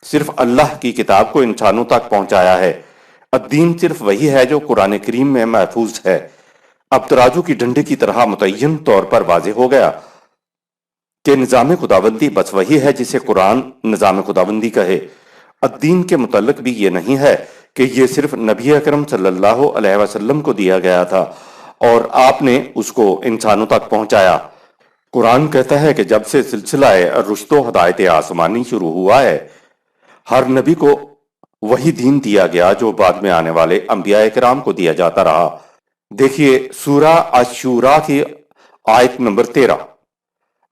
صرف اللہ کی کتاب کو انسانوں تک پہنچایا ہے۔ الدین صرف وہی ہے جو قرآن کریم میں محفوظ ہے۔ اب ترازو کی ڈنڈی کی طرح متعین طور پر واضح ہو گیا کہ نظام خداوندی بس وہی ہے جسے قرآن نظام خداوندی کہے۔ الدین کے متعلق بھی یہ نہیں ہے کہ یہ صرف نبی اکرم صلی اللہ علیہ وسلم کو دیا گیا تھا اور آپ نے اس کو انسانوں تک پہنچایا۔ قرآن کہتا ہے کہ جب سے سلسلہ رشد و ہدایت آسمانی شروع ہوا ہے، ہر نبی کو وہی دین دیا گیا جو بعد میں آنے والے انبیاء کرام کو دیا جاتا رہا۔ دیکھیے سورہ الشورى کی آیت نمبر 13،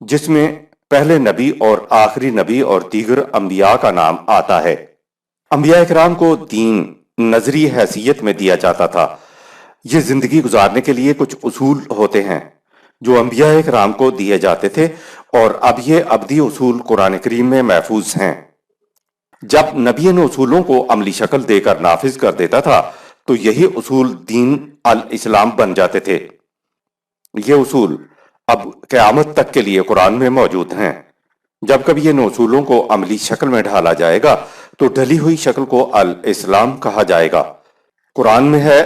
جس میں پہلے نبی اور آخری نبی اور دیگر انبیاء کا نام آتا ہے۔ انبیاء کرام کو دین نظری حیثیت میں دیا جاتا تھا۔ یہ زندگی گزارنے کے لیے کچھ اصول ہوتے ہیں جو انبیاء کرام کو دیے جاتے تھے، اور اب یہ ابدی اصول قرآن کریم میں محفوظ ہیں۔ جب نبی ان اصولوں کو عملی شکل دے کر نافذ کر دیتا تھا تو یہی اصول دین الاسلام بن جاتے تھے۔ یہ اصول اب قیامت تک کے لیے قرآن میں موجود ہیں۔ جب کبھی ان اصولوں کو عملی شکل میں ڈھالا جائے گا تو ڈھلی ہوئی شکل کو الاسلام کہا جائے گا۔ قرآن میں ہے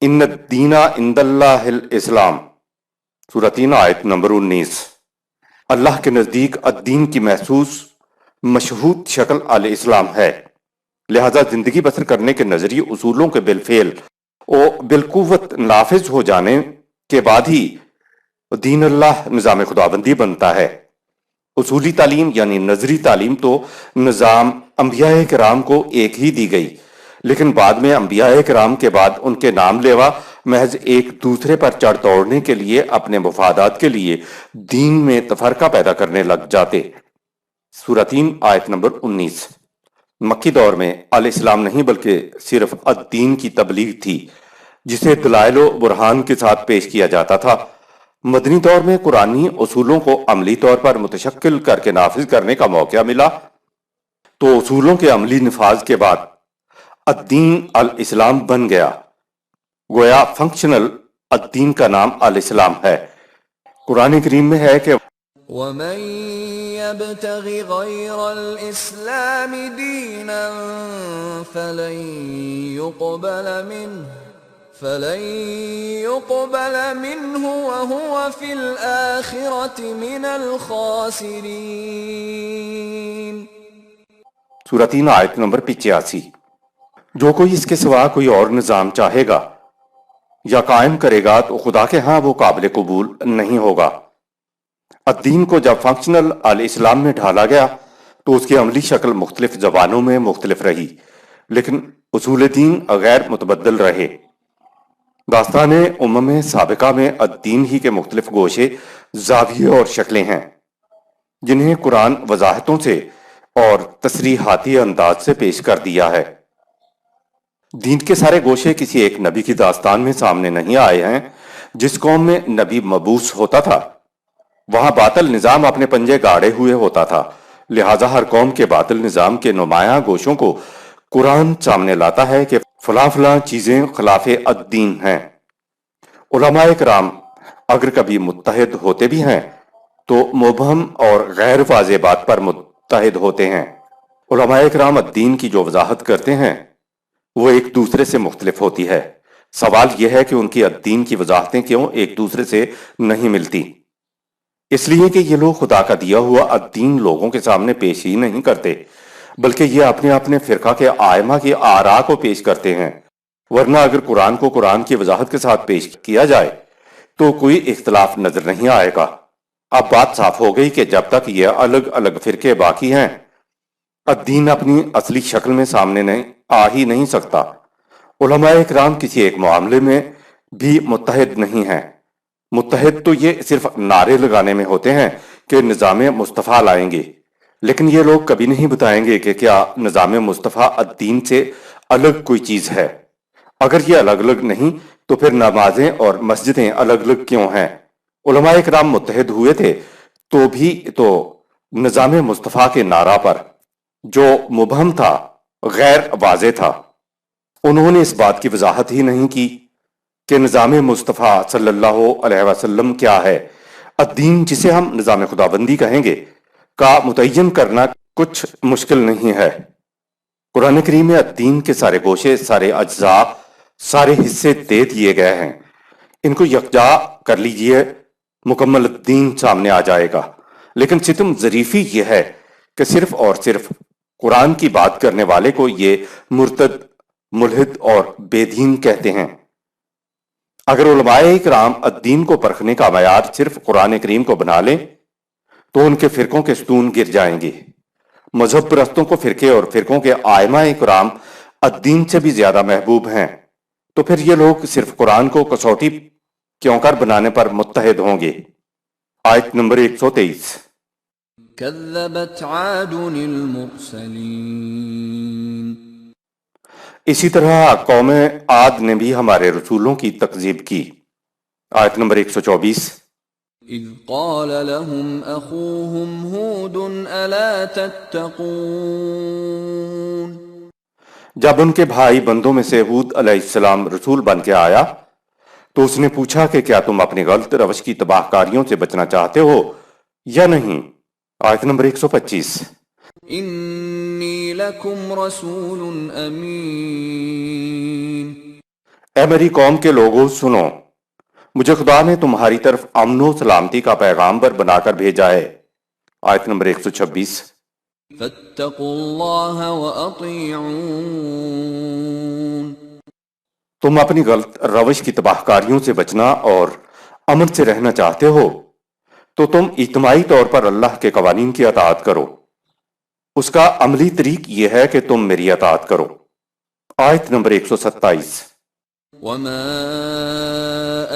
ان الدین عند اللہ الاسلام، سورہ 3 آیت نمبر 19۔ اللہ کے نزدیک الدین کی محسوس مشہود شکل الاسلام ہے، لہذا زندگی بسر کرنے کے نظری اصولوں کے بالفعل و بالقوت نافذ ہو جانے کے بعد ہی دین اللہ نظام خداوندی بنتا ہے۔ اصولی تعلیم یعنی نظری تعلیم تو نظام انبیاء کرام کو ایک ہی دی گئی، لیکن بعد میں انبیاء کرام کے بعد ان کے نام لیوا محض ایک دوسرے پر چڑھ توڑنے کے لیے، اپنے مفادات کے لیے دین میں تفرقہ پیدا کرنے لگ جاتے۔ سورہ 3 آیت نمبر 19۔ مکی دور میں ال اسلام نہیں بلکہ صرف الدین کی تبلیغ تھی جسے دلائل و برہان کے ساتھ پیش کیا جاتا تھا۔ مدنی دور میں قرآنی اصولوں کو عملی طور پر متشکل کر کے نافذ کرنے کا موقع ملا، تو اصولوں کے عملی نفاذ کے بعد الدین الاسلام بن گیا۔ گویا فنکشنل الدین کا نام الاسلام ہے۔ قرآن کریم میں ہے کہ ومن يبتغ غير الإسلام دينا فلن يقبل منه وهو في الآخرة من الخاسرين۔ سورہ 3 آیت نمبر 85۔ جو کوئی اس کے سوا کوئی اور نظام چاہے گا یا قائم کرے گا تو خدا کے ہاں وہ قابل قبول نہیں ہوگا۔ الدین کو جب فنکشنل الاسلام میں ڈھالا گیا تو اس کی عملی شکل مختلف زبانوں میں مختلف رہی، لیکن اصول دین غیر متبدل رہے۔ داستان امم سابقہ میں الدین ہی کے مختلف گوشے، زاویے اور شکلیں ہیں جنہیں قرآن وضاحتوں سے اور تصریحاتی انداز سے پیش کر دیا ہے۔ دین کے سارے گوشے کسی ایک نبی کی داستان میں سامنے نہیں آئے ہیں۔ جس قوم میں نبی مبعوث ہوتا تھا وہاں باطل نظام اپنے پنجے گاڑے ہوئے ہوتا تھا، لہٰذا ہر قوم کے باطل نظام کے نمایاں گوشوں کو قرآن سامنے لاتا ہے کہ فلاں فلاں چیزیں خلاف الدین ہیں۔ علماء کرام اگر کبھی متحد ہوتے بھی ہیں تو مبہم اور غیر واضح بات پر متحد ہوتے ہیں۔ علماء کرام الدین کی جو وضاحت کرتے ہیں وہ ایک دوسرے سے مختلف ہوتی ہے۔ سوال یہ ہے کہ ان کی الدین کی وضاحتیں کیوں ایک دوسرے سے نہیں ملتی؟ اس لیے کہ یہ لوگ خدا کا دیا ہوا الدین لوگوں کے سامنے پیش ہی نہیں کرتے، بلکہ یہ اپنے فرقہ کے آئمہ کی آراء کو پیش کرتے ہیں۔ ورنہ اگر قرآن کو قرآن کی وضاحت کے ساتھ پیش کیا جائے تو کوئی اختلاف نظر نہیں آئے گا۔ اب بات صاف ہو گئی کہ جب تک یہ الگ الگ فرقے باقی ہیں الدین اپنی اصلی شکل میں سامنے آ ہی نہیں سکتا۔ علماء اکرام کسی ایک معاملے میں بھی متحد نہیں ہیں۔ متحد تو یہ صرف نعرے لگانے میں ہوتے ہیں کہ نظام مصطفیٰ لائیں گے، لیکن یہ لوگ کبھی نہیں بتائیں گے کہ کیا نظام مصطفیٰ الدین سے الگ کوئی چیز ہے۔ اگر یہ الگ الگ نہیں تو پھر نمازیں اور مسجدیں الگ الگ کیوں ہیں؟ علماء اکرام متحد ہوئے تھے تو بھی تو نظام مصطفیٰ کے نعرہ پر، جو مبہم تھا، غیر واضح تھا۔ انہوں نے اس بات کی وضاحت ہی نہیں کی کہ نظام مصطفیٰ صلی اللہ علیہ وسلم کیا ہے۔ الدین جسے ہم نظام خداوندی کہیں گے کا متعین کرنا کچھ مشکل نہیں ہے۔ قرآن کریم میں الدین کے سارے گوشے، سارے اجزاء، سارے حصے دے دیے گئے ہیں۔ ان کو یکجا کر لیجئے، مکمل الدین سامنے آ جائے گا۔ لیکن ستم ظریفی یہ ہے کہ صرف اور صرف قرآن کی بات کرنے والے کو یہ مرتد، ملحد اور بے دین کہتے ہیں۔ اگر علماء اکرام الدین کو پرکھنے کا معیار صرف قرآن کریم کو بنا لیں تو ان کے فرقوں کے ستون گر جائیں گے۔ مذہب پرستوں کو فرقے اور فرقوں کے آئمہ اکرام الدین سے بھی زیادہ محبوب ہیں، تو پھر یہ لوگ صرف قرآن کو کسوٹی کیوں کر بنانے پر متحد ہوں گے؟ آیت نمبر 123۔ كذبت عاد المرسلين۔ اسی طرح قوم عاد نے بھی ہمارے رسولوں کی تکذیب کی۔ آیت نمبر 124۔ إذ قال لهم أخوهم هود ألا تتقون۔ جب ان کے بھائی بندوں میں سے ہود علیہ السلام رسول بن کے آیا تو اس نے پوچھا کہ کیا تم اپنی غلط روش کی تباہ کاریوں سے بچنا چاہتے ہو یا نہیں؟ آیت نمبر 125۔ إني لكم رسول أمين۔ اے میری قوم کے لوگوں سنو، مجھے خدا نے تمہاری طرف امن و سلامتی کا پیغامبر بنا کر بھیجا ہے۔ آیت نمبر 126۔ فاتقوا الله وأطيعون۔ تم اپنی غلط روش کی تباہ کاریوں سے بچنا اور امن سے رہنا چاہتے ہو تو تم اجتماعی طور پر اللہ کے قوانین کی اطاعت کرو۔ اس کا عملی طریق یہ ہے کہ تم میری اطاعت کرو۔ آیت نمبر 127۔ وما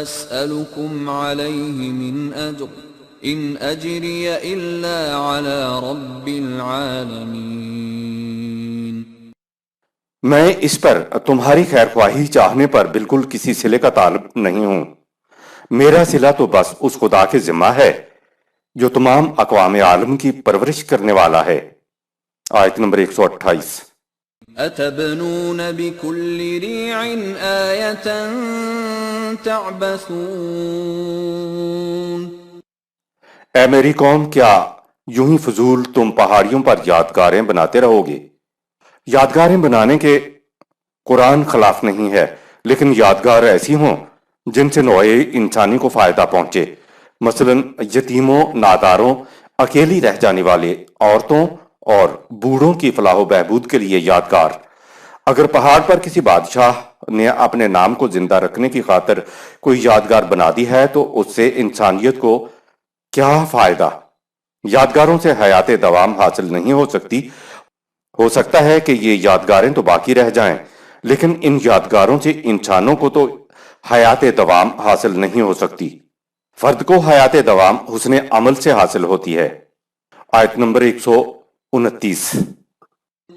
أسألكم عليه من أجر إن أجري إلا على رب العالمين۔ میں اس پر تمہاری خیر خواہی چاہنے پر بالکل کسی صلے کا طالب نہیں ہوں، میرا صلہ تو بس اس خدا کے ذمہ ہے جو تمام اقوام عالم کی پرورش کرنے والا ہے۔ آیت نمبر 128۔ أتبنون بكل ريع آية تعبثون۔ اے میری قوم، کیا یوں ہی فضول تم پہاڑیوں پر یادگاریں بناتے رہو گے؟ یادگاریں بنانے کے قرآن خلاف نہیں ہے، لیکن یادگار ایسی ہوں جن سے نوع انسانی کو فائدہ پہنچے، مثلا یتیموں، ناداروں، اکیلی رہ جانے والے، عورتوں اور بوڑھوں کی فلاح و بہبود کے لیے یادگار۔ اگر پہاڑ پر کسی بادشاہ نے اپنے نام کو زندہ رکھنے کی خاطر کوئی یادگار بنا دی ہے تو اس سے انسانیت کو کیا فائدہ؟ یادگاروں سے حیات دوام حاصل نہیں ہو سکتی۔ ہو سکتا ہے کہ یہ یادگاریں تو باقی رہ جائیں، لیکن ان یادگاروں سے انسانوں کو تو حیات دوام حاصل نہیں ہو سکتی۔ فرد کو حیات دوام حسن عمل سے حاصل ہوتی ہے۔ آیت نمبر 129۔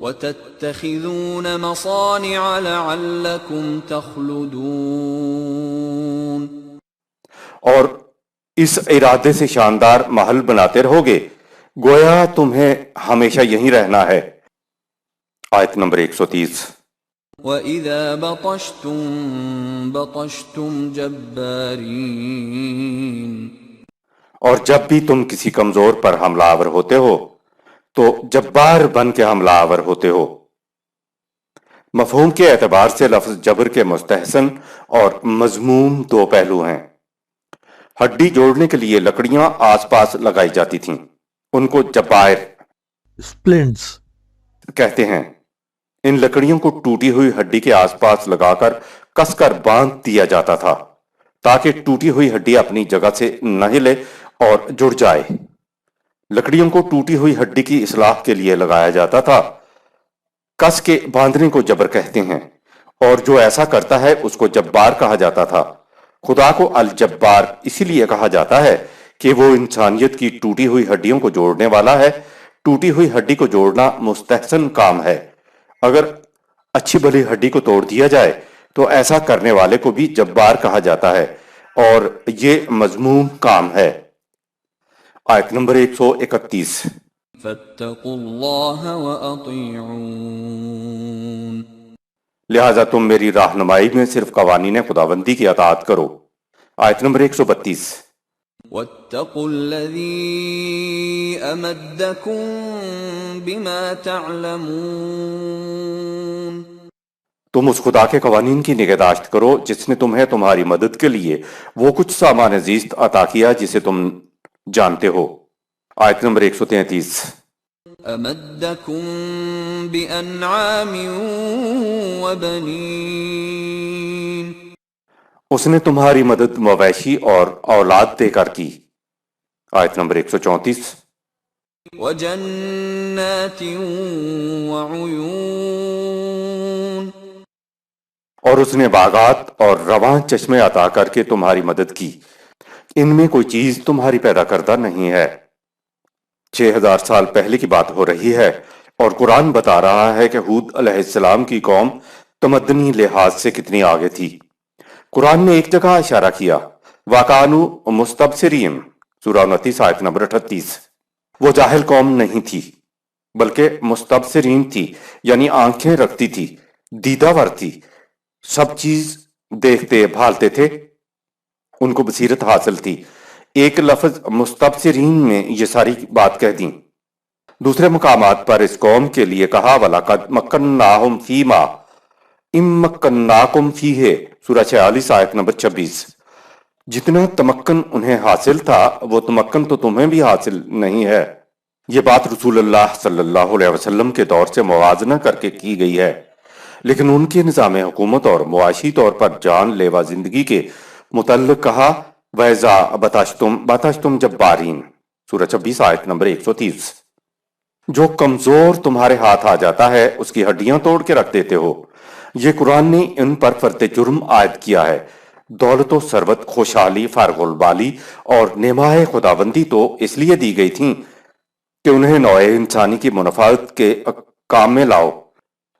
وَتَتَّخِذُونَ مَصَانِعَ لَعَلَّكُمْ تَخْلُدُونَ۔ اور اس ارادے سے شاندار محل بناتے رہو گے گویا تمہیں ہمیشہ یہیں رہنا ہے۔ آیت نمبر 130۔ وَإِذَا بَطَشْتُم بَطَشْتُمْ جَبَّارِينَ۔ اور جب بھی تم کسی کمزور پر حملہ آور ہوتے ہو تو جبار بن کے حملہ آور ہوتے ہو۔ مفہوم کے اعتبار سے لفظ جبر کے مستحسن اور مذموم دو پہلو ہیں۔ ہڈی جوڑنے کے لیے لکڑیاں آس پاس لگائی جاتی تھیں، ان کو جبائر اسپلنٹس کہتے ہیں۔ ان لکڑیوں کو ٹوٹی ہوئی ہڈی کے آس پاس لگا کر کس کر باندھ دیا جاتا تھا تاکہ ٹوٹی ہوئی ہڈی اپنی جگہ سے نہ ہلے اور جڑ جائے۔ لکڑیوں کو ٹوٹی ہوئی ہڈی کی اصلاح کے لیے لگایا جاتا تھا۔ کس کے باندھنے کو جبر کہتے ہیں، اور جو ایسا کرتا ہے اس کو جبار کہا جاتا تھا۔ خدا کو الجبار اسی لیے کہا جاتا ہے کہ وہ انسانیت کی ٹوٹی ہوئی ہڈیوں کو جوڑنے والا ہے۔ ٹوٹی ہوئی ہڈی کو جوڑنا مستحسن کام ہے۔ اگر اچھی بھلی ہڈی کو توڑ دیا جائے تو ایسا کرنے والے کو بھی جبار کہا جاتا ہے، اور یہ مذموم کام ہے۔ آیت نمبر 131۔ فَاتَّقُوا اللَّهَ وَأَطِيعُونَ۔ لہٰذا تم میری رہنمائی میں صرف قوانین خداوندی کی اطاعت کرو۔ آیت نمبر 132۔ وَاتَّقُوا الَّذِي أَمَدَّكُم بِمَا تَعْلَمُونَ۔ تم اس خدا کے قوانین کی نگہداشت کرو جس نے تمہیں تمہاری مدد کے لیے وہ کچھ سامان زیست عطا کیا جسے تم جانتے ہو۔ آیت نمبر 133۔ أَمَدَّكُم بِأَنْعَامٍ وَبَنِينَ۔ اس نے تمہاری مدد مویشی اور اولاد دے کر کی۔ آیت نمبر 134۔ وَجَنَّاتٍ وَعُيُونٍ۔ اور اس نے باغات اور رواں چشمے عطا کر کے تمہاری مدد کی۔ ان میں کوئی چیز تمہاری پیدا کردہ نہیں ہے۔ 6000 سال پہلے کی بات ہو رہی ہے، اور قرآن بتا رہا ہے کہ ہود علیہ السلام کی قوم تمدنی لحاظ سے کتنی آگے تھی۔ قرآن نے ایک جگہ اشارہ کیا، وَكَانُوا مُسْتَبْصِرِينَ، سورہ 29 آیت نمبر 38۔ وہ جاہل قوم نہیں تھی بلکہ مستبصرین تھی، یعنی آنکھیں رکھتی تھی، دیدہ ور تھی، سب چیز دیکھتے بھالتے تھے، ان کو بصیرت حاصل تھی۔ ایک لفظ مستبصرین میں یہ ساری بات کہہ دیں۔ دوسرے مقامات پر اس قوم کے لیے کہا وَلَقَدْ مَكَّنَّاهُمْ فِي مَا إِن مَّكَّنَّاكُمْ فِيهِ، سورہ 46 آیت نمبر 26۔ جتنا تمکن انہیں حاصل تھا وہ تمکن تو تمہیں بھی حاصل نہیں ہے۔ یہ بات رسول اللہ صلی اللہ علیہ وسلم کے دور سے موازنہ کر کے کی گئی ہے، لیکن ان کے نظام حکومت اور معاشی طور پر جان لیوا زندگی کے متعلق کہا وَإِذَا بَطَشْتُمْ جَبَّارِينَ، سورہ 26 آیت نمبر 130۔ جو کمزور تمہارے ہاتھ آ جاتا ہے اس کی ہڈیاں توڑ کے رکھ دیتے ہو۔ یہ قرآن نے ان پر فرد جرم عائد کیا ہے۔ دولت و ثروت، خوشحالی، فارغ البالی اور نعمائے خداوندی تو اس لیے دی گئی تھیں کہ انہیں نوع انسانی کی منفعت کے کام میں لاؤ۔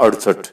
68।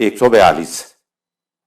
142।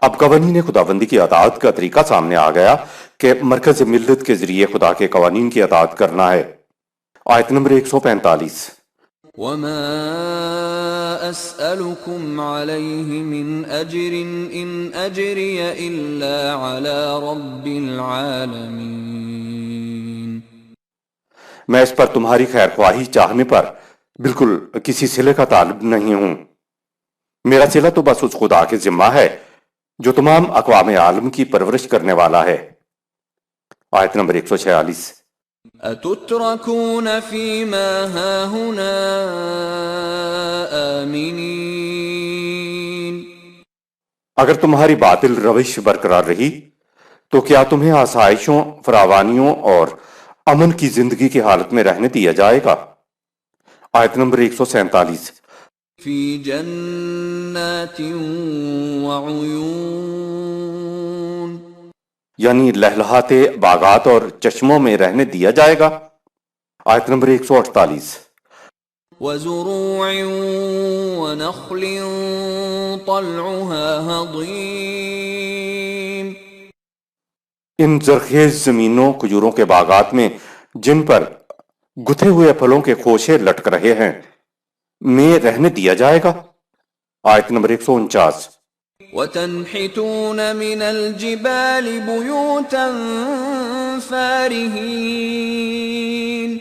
اب قوانین خداوندی کی اطاعت کا طریقہ سامنے آ گیا کہ مرکز ملت کے ذریعے خدا کے قوانین کی اطاعت کرنا ہے۔ آیت نمبر 145۔ وما أسألكم عليه من أجر إن أجري إلا على رب العالمين۔ میں اس پر تمہاری خیر خواہی چاہنے پر بالکل کسی صلے کا طالب نہیں ہوں، میرا صلہ تو بس اس خدا کے ذمہ ہے جو تمام اقوام عالم کی پرورش کرنے والا ہے۔ آیت نمبر 146۔ أتتركون فيما هاهنا آمنين۔ اگر تمہاری باطل روش برقرار رہی تو کیا تمہیں آسائشوں، فراوانیوں اور امن کی زندگی کی حالت میں رہنے دیا جائے گا؟ آیت نمبر 147۔ في جنات وعيون۔ یعنی لہلہاتے باغات اور چشموں میں رہنے دیا جائے گا۔ آیت نمبر 148۔ وزروع ونخل طلعها هضيم۔ ان زرخیز زمینوں، کھجوروں کے باغات میں جن پر گتھے ہوئے پھلوں کے خوشے لٹک رہے ہیں میں رہنے دیا جائے گا۔ آیت نمبر 149۔ وتنحتون من الجبال بيوتا فارهين۔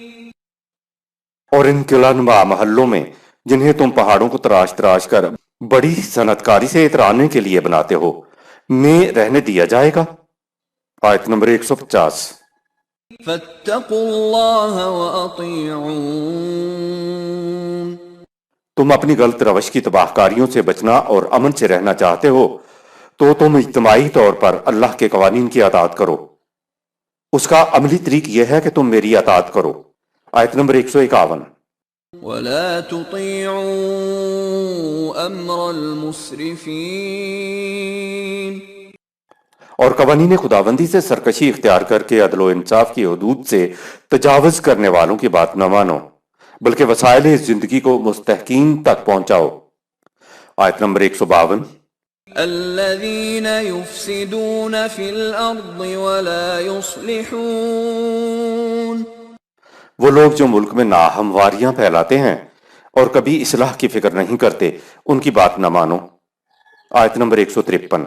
اور ان قلعہ نما محلوں میں جنہیں تم پہاڑوں کو تراش تراش کر بڑی صنعت کاری سے اترانے کے لیے بناتے ہو میں رہنے دیا جائے گا۔ آیت نمبر 150۔ فاتقوا الله وأطيعون۔ تم اپنی غلط روش کی تباہ کاریوں سے بچنا اور امن سے رہنا چاہتے ہو تو تم اجتماعی طور پر اللہ کے قوانین کی اطاعت کرو۔ اس کا عملی طریق یہ ہے کہ تم میری اطاعت کرو۔ آیت نمبر 151۔ ولا تطيعوا أمر المسرفين۔ اور قوانین خداوندی سے سرکشی اختیار کر کے عدل و انصاف کی حدود سے تجاوز کرنے والوں کی بات نہ مانو بلکہ وسائل زندگی کو مستحقین تک پہنچاؤ۔ آیت نمبر 152۔ الذين يفسدون في الأرض ولا يصلحون۔ وہ لوگ جو ملک میں ناہمواریاں پھیلاتے ہیں اور کبھی اصلاح کی فکر نہیں کرتے ان کی بات نہ مانو۔ آیت نمبر 153۔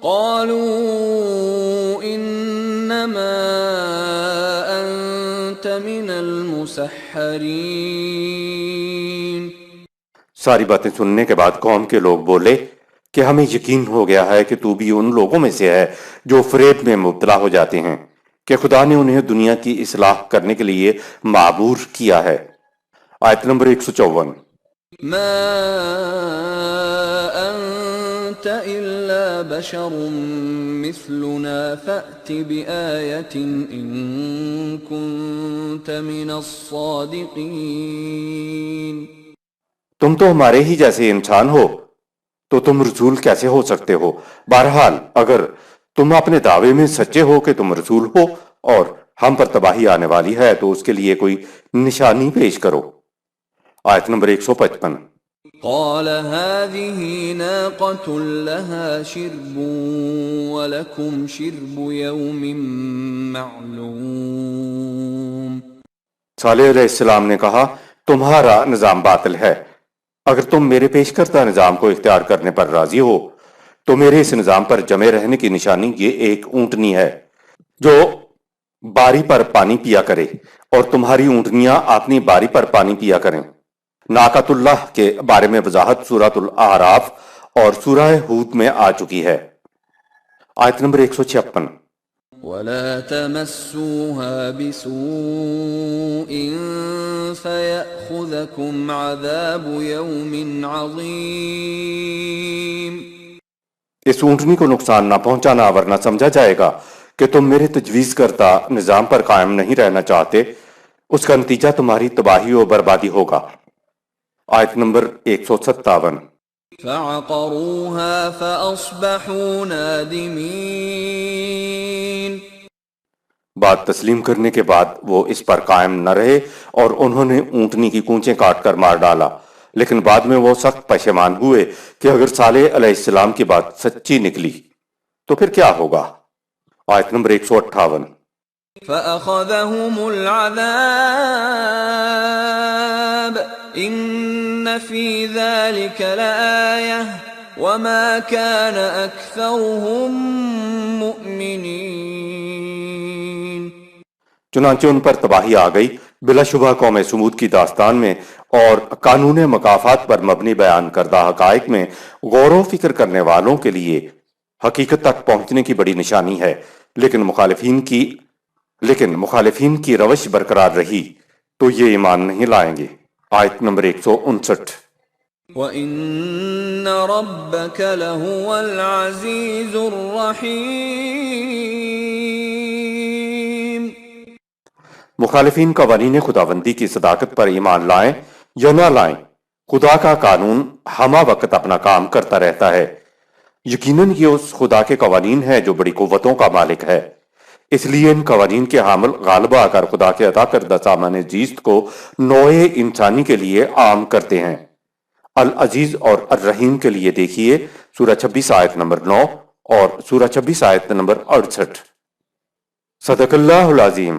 قالوا انما انت من المسحرین۔ ساری باتیں سننے کے بعد قوم کے لوگ بولے کہ ہمیں یقین ہو گیا ہے کہ تو بھی ان لوگوں میں سے ہے جو فریب میں مبتلا ہو جاتے ہیں کہ خدا نے انہیں دنیا کی اصلاح کرنے کے لیے معبور کیا ہے۔ آیت نمبر 154۔ ما انت الا بشر مثلنا فأت بآیة ان كنت من الصادقین۔ تم تو ہمارے ہی جیسے انسان ہو تو تم رسول کیسے ہو سکتے ہو؟ بہرحال اگر تم اپنے دعوے میں سچے ہو کہ تم رسول ہو اور ہم پر تباہی آنے والی ہے تو اس کے لیے کوئی نشانی پیش کرو۔ آیت نمبر 155۔ قال هذه ناقة لها شرب ولكم شرب يوم معلوم۔ صالح علیہ السلام نے کہا تمہارا نظام باطل ہے، اگر تم میرے پیش کردہ نظام کو اختیار کرنے پر راضی ہو تو میرے اس نظام پر جمے رہنے کی نشانی یہ ایک اونٹنی ہے جو باری پر پانی پیا کرے اور تمہاری اونٹنیاں اپنی باری پر پانی پیا کریں۔ ناقۃ اللہ کے بارے میں وضاحت سورۃ الاعراف اور سورہ ہود میں آ چکی ہے۔ آیت نمبر 156۔ ولا تمسوها بسوء فيأخذكم عذاب يوم عظيم۔ اس اونٹنی کو نقصان نہ پہنچانا ورنہ سمجھا جائے گا کہ تم میرے تجویز کرتا نظام پر قائم نہیں رہنا چاہتے، اس کا نتیجہ تمہاری تباہی و بربادی ہوگا۔ آیت نمبر 157۔ فعقروها فأصبحوا نادمين۔ بات تسلیم کرنے کے بعد وہ اس پر قائم نہ رہے اور انہوں نے اونٹنی کی کونچیں کاٹ کر مار ڈالا، لیکن بعد میں وہ سخت پشیمان ہوئے کہ اگر صالح علیہ السلام کی بات سچی نکلی تو پھر کیا ہوگا؟ آیت نمبر 158۔ فأخذهم العذاب إن في ذلك لآية وما كان أكثرهم مؤمنين۔ چنانچہ ان پر تباہی آ گئی۔ بلا شبہ قوم سمود کی داستان میں اور قانون مکافات پر مبنی بیان کردہ حقائق میں غور و فکر کرنے والوں کے لیے حقیقت تک پہنچنے کی بڑی نشانی ہے، لیکن مخالفین کی روش برقرار رہی تو یہ ایمان نہیں لائیں گے۔ آیت نمبر 159۔ وَإِنَّ رَبَّكَ لَهُوَ الْعَزِيزُ الرَّحِيمُ۔ مخالفین قوانین خداوندی کی صداقت پر ایمان لائیں یا نہ لائیں، خدا کا قانون ہمہ وقت اپنا کام کرتا رہتا ہے۔ یقیناً یہ اس خدا کے قوانین ہیں جو بڑی قوتوں کا مالک ہے، اس لیے ان قوانین کے حامل غالب آ کر خدا کے عطا کردہ سامان زیست کو نوع انسانی کے لیے عام کرتے ہیں۔ العزیز اور الرحیم کے لیے دیکھیے سورہ 26 آیت نمبر 9 اور سورہ 26 آیت نمبر 68۔ صدق اللہ العظیم۔